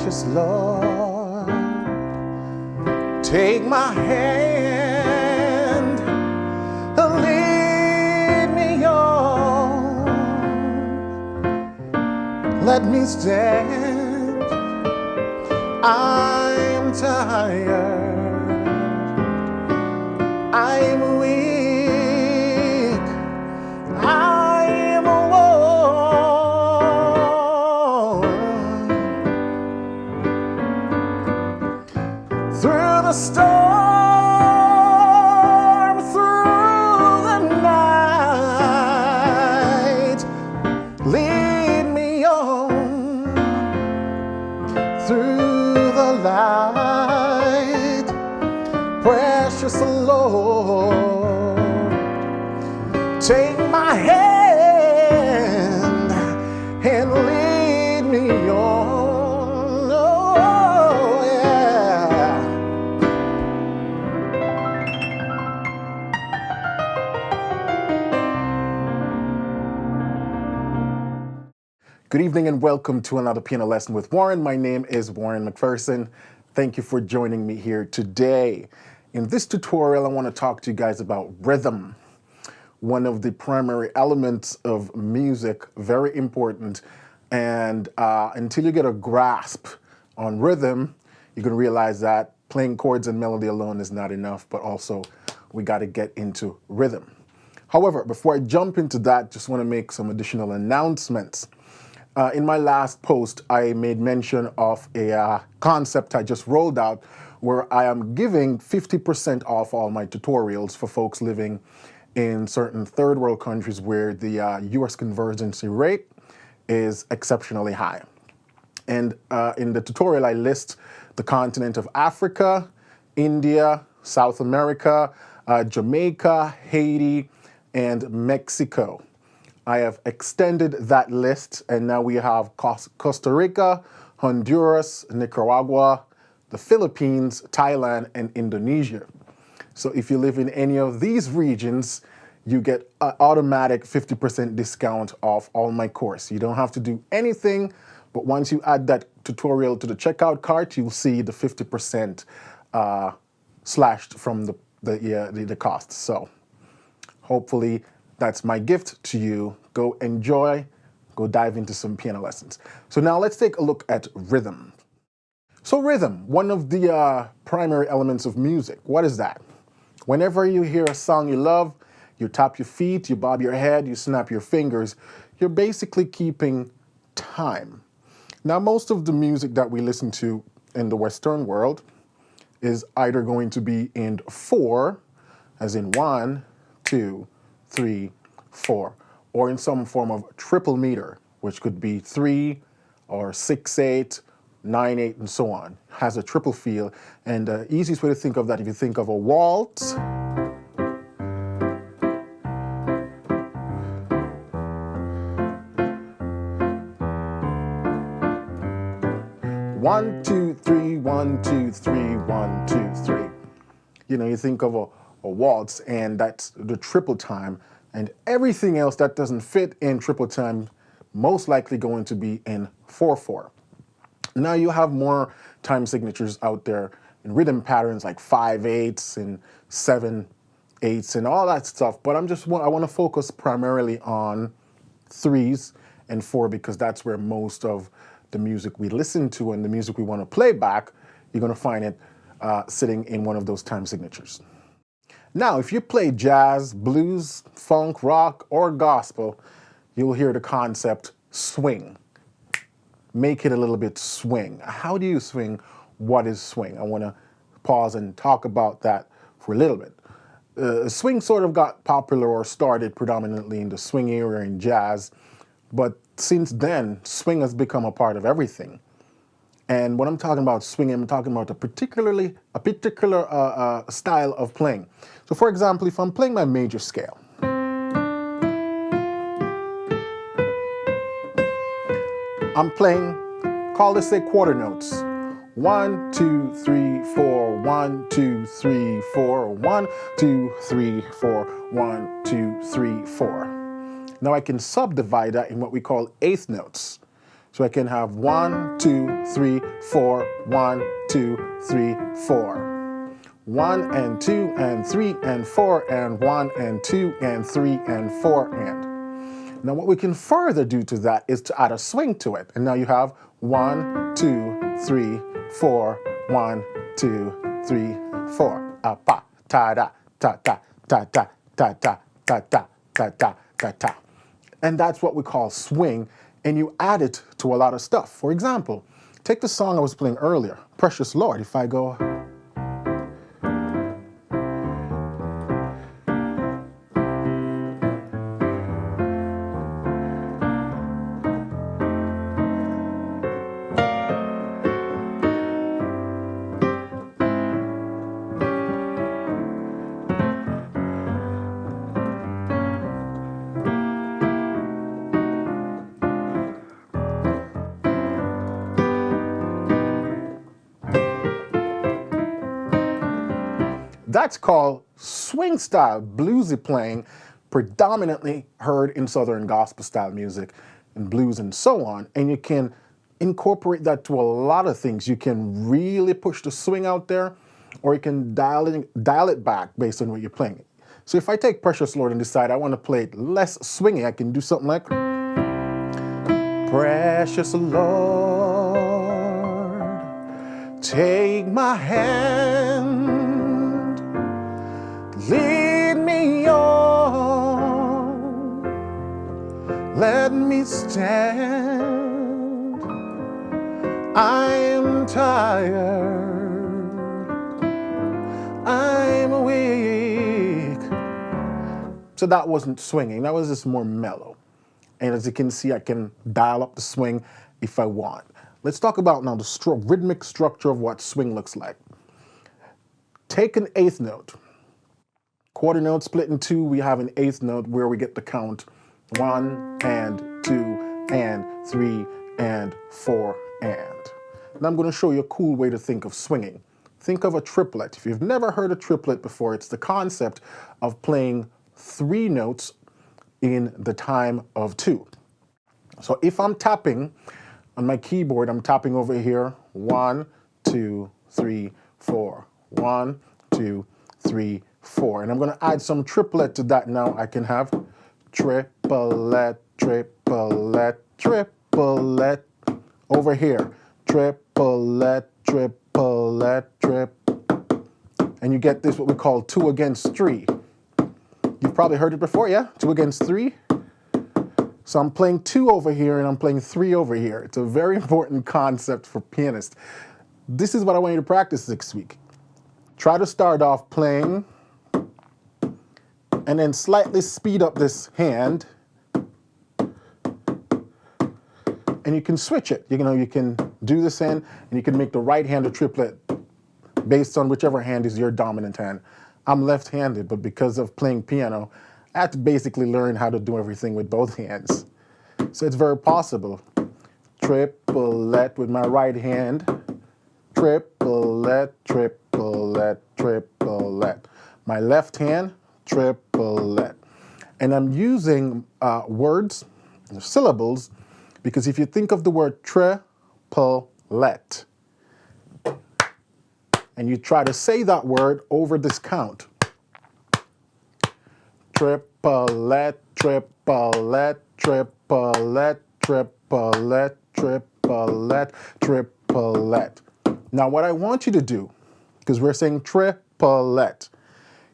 precious Lord, take my hand and lead me on. Let me stand, I'm tired, I'm weak, I'm worn. Through the storm, through the night, lead me on. Through the light, precious Lord, take my hand and lead me on. Oh, yeah. Good evening and welcome to another piano lesson with Warren. My name is Warren McPherson. Thank you for joining me here today. In this tutorial, I want to talk to you guys about rhythm, one of the primary elements of music, very important. And until you get a grasp on rhythm, you're going to realize that playing chords and melody alone is not enough, but also we got to get into rhythm. However, before I jump into that, just want to make some additional announcements. In my last post, I made mention of a concept I just rolled out where I am giving 50% off all my tutorials for folks living in certain third world countries where the US convergency rate is exceptionally high. And in the tutorial, I list the continent of Africa, India, South America, Jamaica, Haiti, and Mexico. I have extended that list, and now we have Costa Rica, Honduras, Nicaragua, the Philippines, Thailand, and Indonesia. So if you live in any of these regions, you get an automatic 50% discount off all my course. You don't have to do anything, but once you add that tutorial to the checkout cart, you'll see the 50% slashed from the cost. So hopefully that's my gift to you. Go enjoy, go dive into some piano lessons. So now let's take a look at rhythm. So rhythm, one of the primary elements of music. What is that? Whenever you hear a song you love, you tap your feet, you bob your head, you snap your fingers, you're basically keeping time. Now, most of the music that we listen to in the Western world is either going to be in 4, as in 1, 2, 3, 4, or in some form of triple meter, which could be 3 or 6/8, 9/8, and so on. Has a triple feel, and the easiest way to think of that, if you think of a waltz, one, 2, 3, 1, 2, 3, 1, 2, 3. You know, you think of a waltz, and that's the triple time, and everything else that doesn't fit in triple time most likely going to be in 4/4. Now you have more time signatures out there in rhythm patterns like 5/8 and 7/8 and all that stuff, but I want to focus primarily on 3s and 4 because that's where most of the music we listen to and the music we want to play back, you're going to find it sitting in one of those time signatures. Now, if you play jazz, blues, funk, rock, or gospel, you'll hear the concept swing. Make it a little bit swing. How do you swing? What is swing? I want to pause and talk about that for a little bit. Swing sort of got popular or started predominantly in the swing era in jazz, but since then, swing has become a part of everything. And when I'm talking about swing, I'm talking about a particular style of playing. So for example, if I'm playing my major scale, I'm playing, call this say quarter notes. 1, 2, 3, 4, 1, 2, 3, 4, 1, 2, 3, 4, 1, 2, 3, 4. Now I can subdivide that in what we call eighth notes. So I can have 1, 2, 3, 4, 1, 2, 3, 4. 1 and 2 and 3 and 4 and 1 and 2 and 3 and 4 and. Now what we can further do to that is to add a swing to it. And now you have 1, 2, 3, 4, 1, 2, 3, 4. Pa, ta da, ta ta, ta ta, ta ta, ta ta, ta ta, ta ta. And that's what we call swing, and you add it to a lot of stuff. For example, take the song I was playing earlier, Precious Lord. If I go, that's called swing style bluesy playing, predominantly heard in Southern gospel style music and blues and so on. And you can incorporate that to a lot of things. You can really push the swing out there, or you can dial it back based on what you're playing. So if I take Precious Lord and decide I want to play it less swingy, I can do something like, Precious Lord, take my hand, lead me on, let me stand. I'm tired, I'm weak. So that wasn't swinging, that was just more mellow. And as you can see, I can dial up the swing if I want. Let's talk about now the rhythmic structure of what swing looks like. Take an eighth note. Quarter note split in two, we have an eighth note where we get the count 1 and 2 and 3 and 4 and. Now I'm going to show you a cool way to think of swinging. Think of a triplet. If you've never heard a triplet before, it's the concept of playing 3 notes in the time of 2. So if I'm tapping on my keyboard, I'm tapping over here, 1, 2, 3, 4, 1, 2, 3, 4. And I'm going to add some triplet to that now. I can have triplet, triplet, triplet. Over here, triplet, triplet, trip. And you get this, what we call 2 against 3. You've probably heard it before, yeah? 2 against 3. So I'm playing 2 over here and I'm playing 3 over here. It's a very important concept for pianists. This is what I want you to practice this week. Try to start off playing and then slightly speed up this hand. And you can switch it. You know, you can do this hand and you can make the right hand a triplet based on whichever hand is your dominant hand. I'm left-handed, but because of playing piano, I had to basically learn how to do everything with both hands. So it's very possible. Triplet with my right hand. Triplet, triplet, triplet. My left hand, triplet. And I'm using words, syllables, because if you think of the word triplet, and you try to say that word over this count. Triplet, triplet, triplet, triplet, triplet, triplet. Now what I want you to do, because we're saying triplet,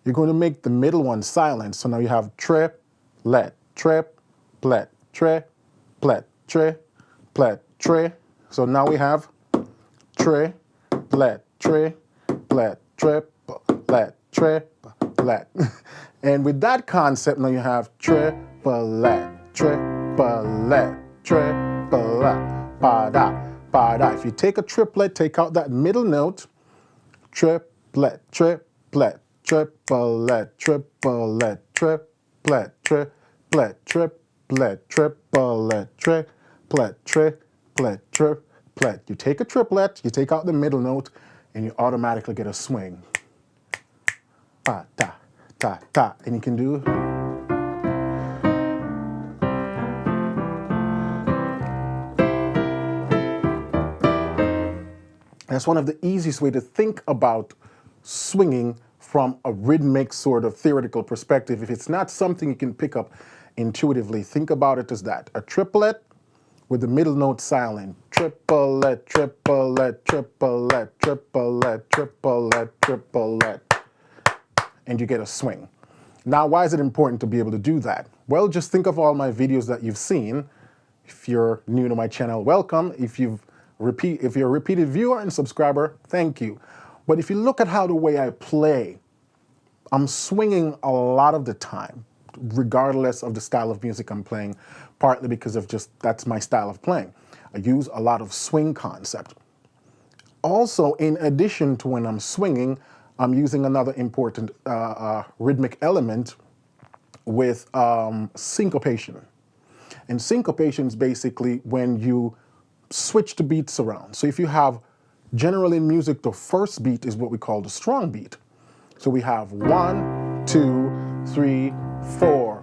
you're going to make the middle one silent. So now you have triplet, triplet, triplet, triplet, tri. So now we have triplet, triplet, triplet, triplet. And with that concept, now you have triplet, triplet, triplet, ba-da, ba-da. If you take a triplet, take out that middle note, triplet, triplet, triplet, triplet, triplet, triplet, triplet, triplet, triplet, triplet, triplet. You take a triplet, you take out the middle note, and you automatically get a swing. Ta, ta, ta, ta. And you can do. That's one of the easiest way to think about swinging from a rhythmic sort of theoretical perspective. If it's not something you can pick up intuitively, think about it as that. A triplet with the middle note silent. Triplet, triplet, triplet, triplet, triplet, triplet. And you get a swing. Now, why is it important to be able to do that? Well, just think of all my videos that you've seen. If you're new to my channel, welcome. If you're a repeated viewer and subscriber, thank you. But if you look at how the way I play, I'm swinging a lot of the time, regardless of the style of music I'm playing, partly because of just that's my style of playing. I use a lot of swing concept. Also, in addition to when I'm swinging, I'm using another important rhythmic element with syncopation. And syncopation is basically when you switch the beats around. So if you have, generally in music, the first beat is what we call the strong beat. So we have 1, 2, 3, 4,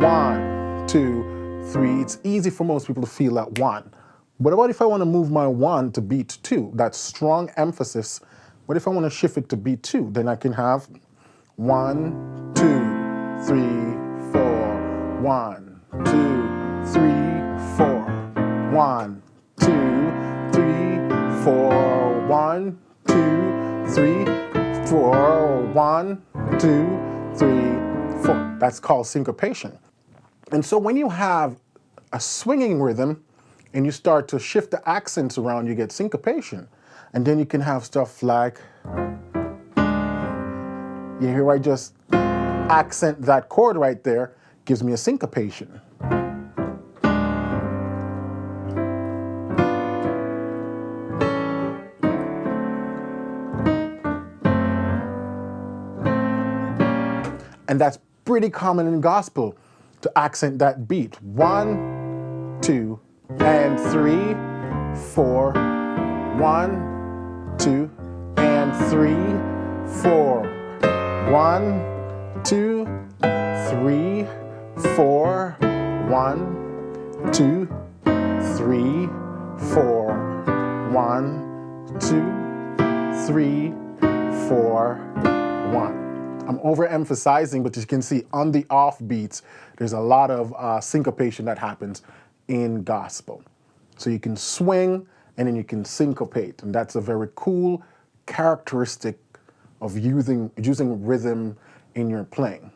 1, 2, 3. It's easy for most people to feel that 1. But what if I want to move my 1 to beat 2? That strong emphasis. What if I want to shift it to beat 2? Then I can have 1, 2, 3, 4, 1, 2, 3, 4, 1, 2, 3, 4, 1, 2, 3, 4, 1, 2, 3, 4. That's called syncopation. And so when you have a swinging rhythm and you start to shift the accents around, you get syncopation. And then you can have stuff like, you hear I just accent that chord right there, gives me a syncopation. And that's pretty common in gospel, to accent that beat. 1, 2, and 3, 4, 1, 2, and 3, 4, 1, 2, 3, 4, 1, 2, 3, 4, 1, 2, 3, 4, 1. I'm overemphasizing, but you can see on the off beats, there's a lot of syncopation that happens in gospel. So you can swing and then you can syncopate, and that's a very cool characteristic of using rhythm in your playing.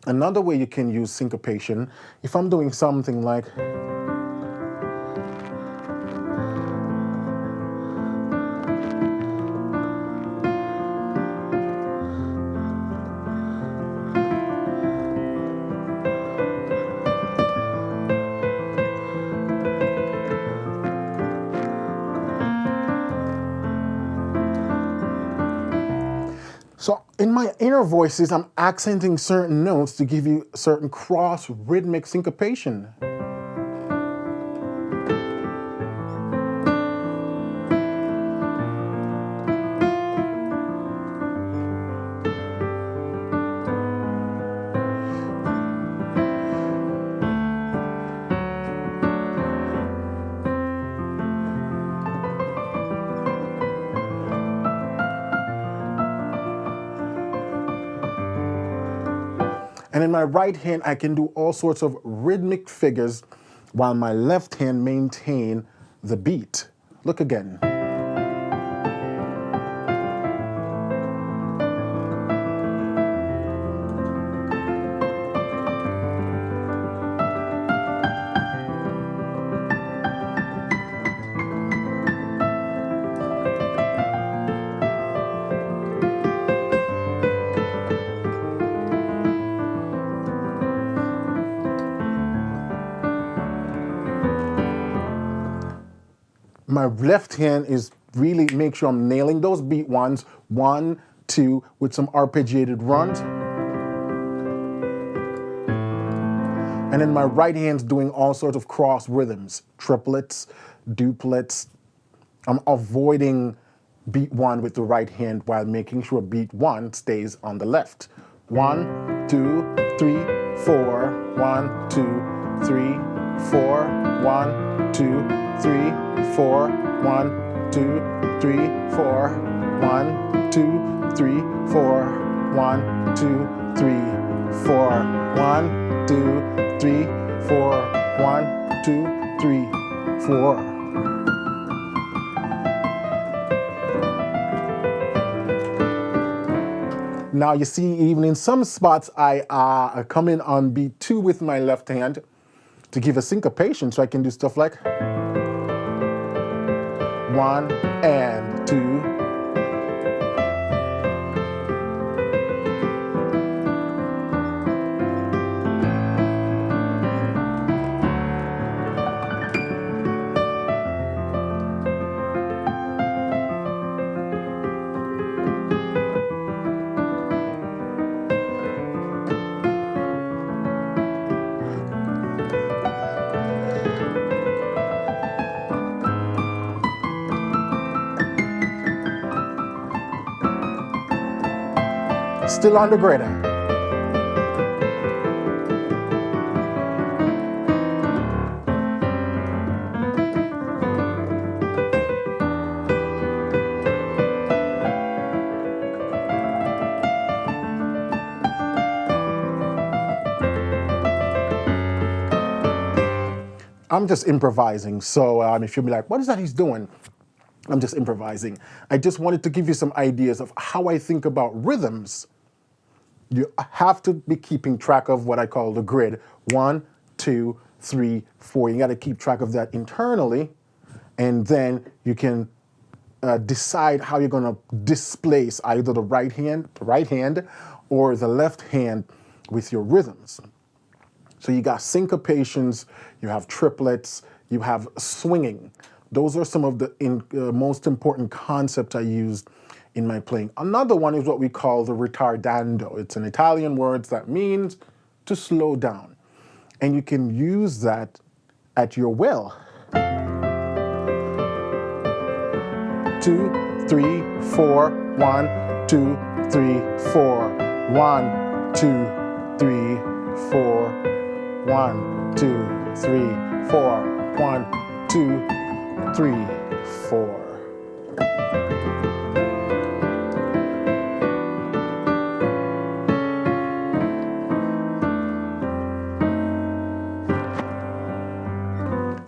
Another way you can use syncopation, if I'm doing something like, so in my inner voices, I'm accenting certain notes to give you certain cross rhythmic syncopation. And in my right hand, I can do all sorts of rhythmic figures while my left hand maintain the beat. Look again. My left hand is really make sure I'm nailing those beat ones. 1, 2, with some arpeggiated runs. And then my right hand's doing all sorts of cross rhythms, triplets, duplets. I'm avoiding beat 1 with the right hand while making sure beat 1 stays on the left. 1, 2, 3, 4, 1, 2, 3, 4, 1, 2, 3, 4, 1, 2, 3, 4. 1, 2, 3, 4. 1, 2, 3, 4. 1, 2, 3, 4. 1, 2, 3, 4. Now you see, even in some spots, I come in on beat 2 with my left hand to give a syncopation, so I can do stuff like 1 and 2. Still on the grid. I'm just improvising, so if you'll be like, what is that he's doing? I'm just improvising. I just wanted to give you some ideas of how I think about rhythms. You have to be keeping track of what I call the grid. 1, 2, 3, 4. You got to keep track of that internally, and then you can decide how you're going to displace either the right hand, or the left hand with your rhythms. So you got syncopations, you have triplets, you have swinging. Those are some of the most important concepts I used in my playing. Another one is what we call the ritardando. It's an Italian word that means to slow down. And you can use that at your will. 2, 3, 4, 1, 2, 3, 4. 1, 2, 3, 4. 1, 2, 3, 4. 1, 2, 3, 4.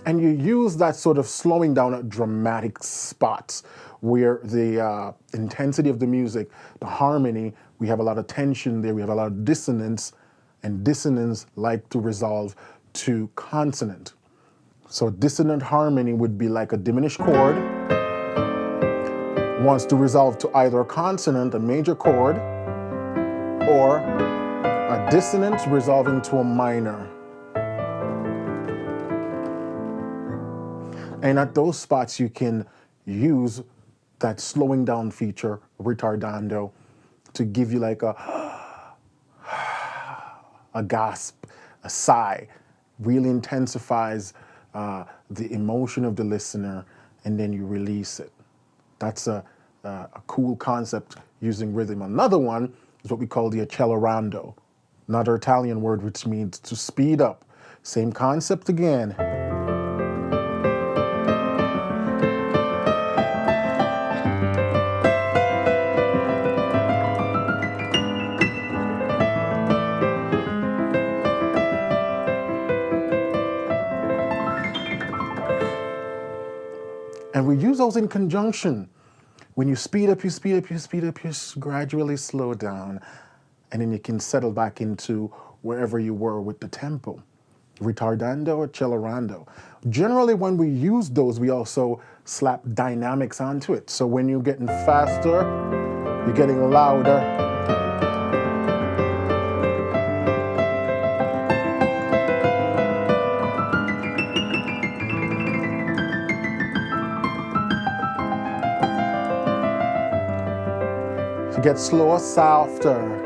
And you use that sort of slowing down at dramatic spots where the intensity of the music, the harmony, we have a lot of tension there, we have a lot of dissonance, and dissonance like to resolve to consonant. So dissonant harmony would be like a diminished chord, wants to resolve to either a consonant, a major chord, or a dissonant resolving to a minor. And at those spots, you can use that slowing down feature, ritardando, to give you like a gasp, a sigh, really intensifies the emotion of the listener, and then you release it. That's a cool concept using rhythm. Another one is what we call the Accelerando, another Italian word which means to speed up. Same concept again. And we use those in conjunction. When you speed up, you speed up, you speed up, you gradually slow down. And then you can settle back into wherever you were with the tempo. Ritardando, Accelerando. Generally, when we use those, we also slap dynamics onto it. So when you're getting faster, you're getting louder. To get slower, softer.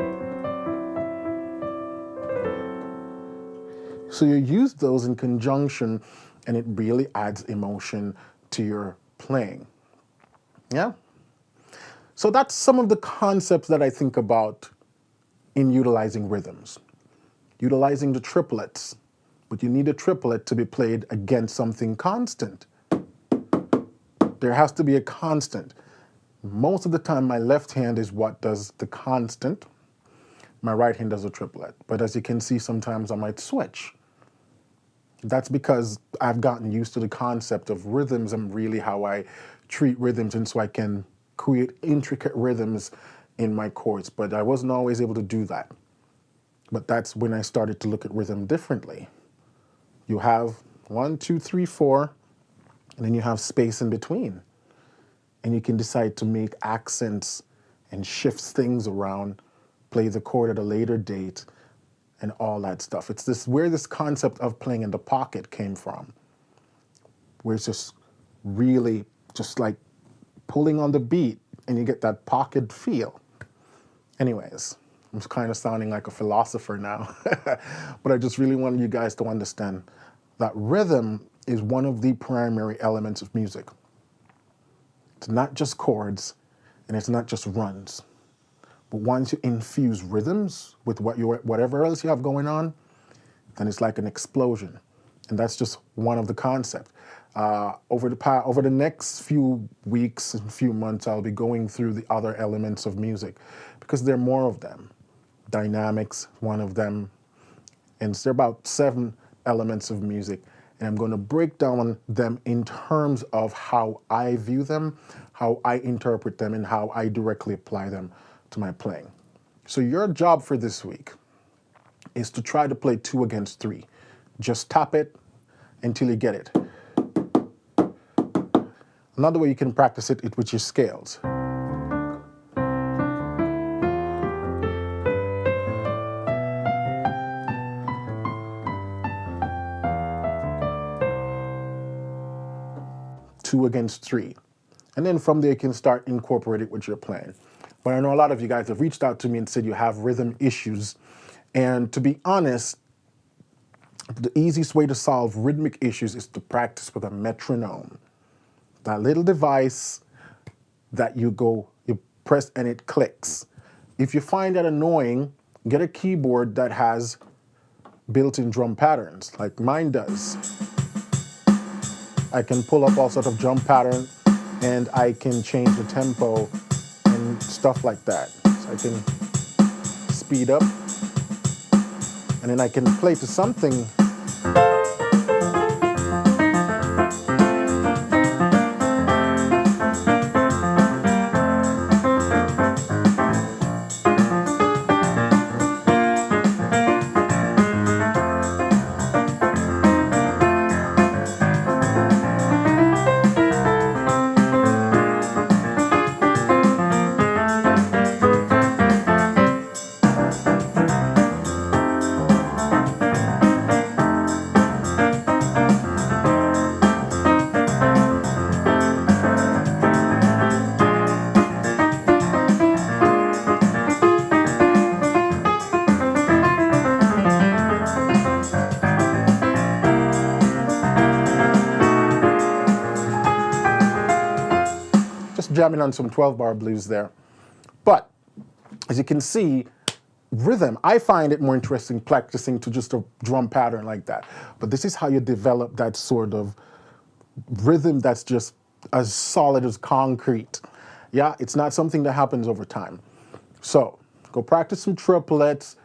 So you use those in conjunction, and it really adds emotion to your playing. Yeah? So that's some of the concepts that I think about in utilizing rhythms. Utilizing the triplets, but you need a triplet to be played against something constant. there has to be a constant. Most of the time, my left hand is what does the constant. My right hand does a triplet. But as you can see, sometimes I might switch. That's because I've gotten used to the concept of rhythms and really how I treat rhythms, and so I can create intricate rhythms in my chords. But I wasn't always able to do that. But that's when I started to look at rhythm differently. You have 1, 2, 3, 4, and then you have space in between. And you can decide to make accents and shift things around, play the chord at a later date, and all that stuff. It's this where this concept of playing in the pocket came from, where it's just really just like pulling on the beat and you get that pocket feel. Anyways, I'm kind of sounding like a philosopher now, but I just really wanted you guys to understand that rhythm is one of the primary elements of music. It's not just chords, and it's not just runs. But once you infuse rhythms with whatever else you have going on, then it's like an explosion. And that's just one of the concepts. Over the next few weeks and few months, I'll be going through the other elements of music because there are more of them. Dynamics, one of them. And there are about 7 elements of music. And I'm going to break down them in terms of how I view them, how I interpret them, and how I directly apply them to my playing. So your job for this week is to try to play 2 against 3. Just tap it until you get it. Another way you can practice it is with your scales. Two against 3. And then from there, you can start incorporating what you're playing. But I know a lot of you guys have reached out to me and said you have rhythm issues. And to be honest, the easiest way to solve rhythmic issues is to practice with a metronome. That little device that you press and it clicks. If you find that annoying, get a keyboard that has built-in drum patterns, like mine does. I can pull up all sorts of drum patterns, and I can change the tempo and stuff like that. So I can speed up, and then I can play to something. Jamming on some 12-bar blues there. But as you can see, rhythm, I find it more interesting practicing to just a drum pattern like that. But this is how you develop that sort of rhythm that's just as solid as concrete. Yeah, it's not something that happens over time. So go practice some triplets,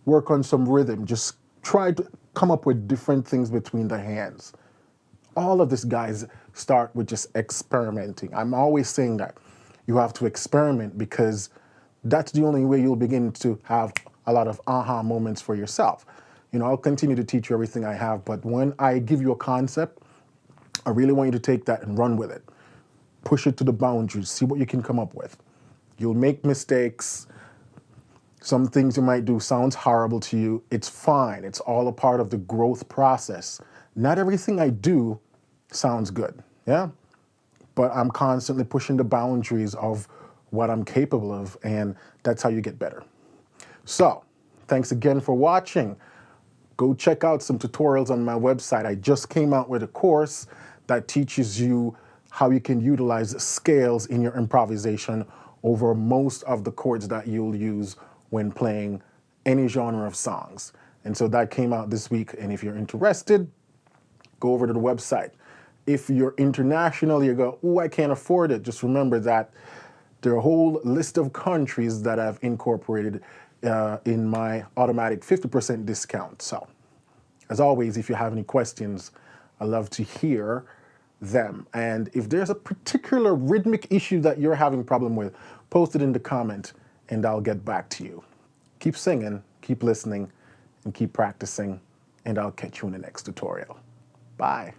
work on some rhythm. Just try to come up with different things between the hands. All of this, guys, start with just experimenting. I'm always saying that. You have to experiment because that's the only way you'll begin to have a lot of aha moments for yourself. You know, I'll continue to teach you everything I have, but when I give you a concept, I really want you to take that and run with it. Push it to the boundaries, see what you can come up with. You'll make mistakes. Some things you might do sounds horrible to you. It's fine. It's all a part of the growth process. Not everything I do sounds good, yeah? But I'm constantly pushing the boundaries of what I'm capable of, and that's how you get better. So, thanks again for watching. Go check out some tutorials on my website. I just came out with a course that teaches you how you can utilize scales in your improvisation over most of the chords that you'll use when playing any genre of songs. And so that came out this week, and if you're interested, go over to the website. If you're international, you go, oh, I can't afford it. Just remember that there are a whole list of countries that I've incorporated in my automatic 50% discount. So, as always, if you have any questions, I love to hear them. And if there's a particular rhythmic issue that you're having problem with, post it in the comment and I'll get back to you. Keep singing, keep listening, and keep practicing, and I'll catch you in the next tutorial. Bye.